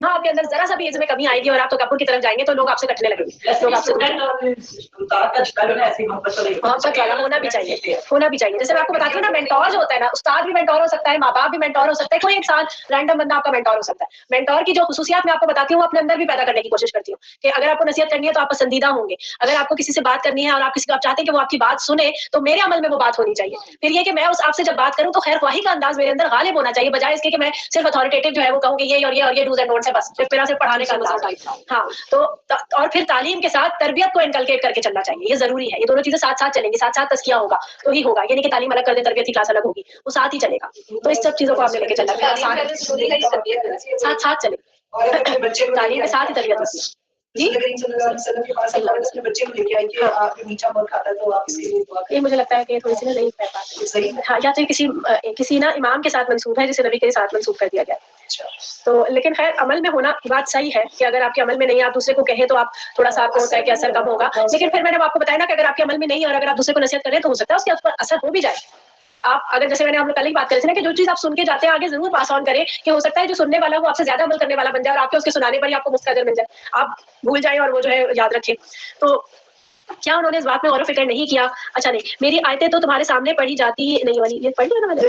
हाँ, आपके अंदर ज़रा सा भी इसमें कमी आएगी और आप तकब्बुर की तरफ जाएँगे तो लोग आपसे कटने लगेंगे। लोग आपसे मोहब्बत वाला होना भी चाहिए, होना भी चाहिए। जैसे मैं आपको बताती हूँ ना, मेंटोर जो होता है ना, उस्ताद भी मेंटोर हो सकता है, माँ-बाप भी मेंटोर हो सकता है, कोई इंसान रैंडम बंदा आपका मेंटोर हो सकता है। मेंटोर की जो खुसूसियात मैं आपको बताती हूँ, वो अपने अंदर भी पैदा करने की कोशिश करती हूँ, कि अगर आपको नसीहत करनी है तो आप पसंदीदा होंगे। अगर आपको किसी से बात करनी है और आप किसी को आप चाहते हैं कि वो आपकी बात सुने, तो मेरे अमल में वो बात होनी चाहिए। फिर ये कि मैं उस आपसे जब बात करूँ तो खैर-ख्वाही का अंदाज़ मेरे अंदर गालिब होना चाहिए, बजाए इसके कि मैं सिर्फ अथॉरिटेटिव जो है वो कहूँ कि ये डूज़ एंड डोंट्स है बस। सिर्फ मेरा सिर्फ पढ़ाने का अंदाज़ है। हाँ, तो और फिर तालीम के साथ तरबियत को इनकलकेट करके चलना चाहिए, ये ज़रूरी है। ये दोनों चीज़ें साथ-साथ चलेंगी, साथ-साथ तज़किया होगा, तो ही होगा। ये नहीं कि तालीम अलग कर दें, तरबियत की क्लास अलग होगी, वो साथ ही चलेगा। तो इस सब चीज़ों को आपने लेके चलना है। साथ-साथ चले। तालीम के साथ ही तरबियत होती है। जी? अपने बच्चे को लेके आए कि आप मीठा बहुत खाता है तो आप इसके लिए दुआ करें। ये मुझे लगता है कि थोड़ी-सी ना ज़ईफ़ है बात। सही है। हाँ, या तो किसी ना इमाम के साथ मंसूब है, जिसे नबी के साथ मंसूब कर दिया गया है। अच्छा। तो लेकिन खैर अमल में होना बात सही है कि अगर आपके अमल में नहीं है, आप दूसरे को कहें तो आप थोड़ा-सा आपको होता है कि असर कम होगा। लेकिन फिर मैंने आपको बताया ना कि अगर आपके अमल में नहीं है और अगर आप दूसरे को नसीहत करें तो हो सकता है उसके ऊपर असर हो भी जाए। आप अगर जैसे मैंने हम लोग कल ही बात करी थी ना कि जो चीज़ आप सुन के जाते हैं आगे ज़रूर पास ऑन करें, कि हो सकता है जो सुनने वाला है वो आपसे ज़्यादा अमल करने वाला बन जाए और आपके उसके सुनाने पर ही आपको मुफ्त अजर मिल जाए। आप भूल जाएँ और वो जो है याद रखें। तो क्या उन्होंने इस बात में गौर-व-फ़िक्र नहीं किया? अच्छा नहीं, मेरी आयतें तो तुम्हारे सामने पढ़ी जाती नहीं वाली, ये पढ़ लिया ना मैंने?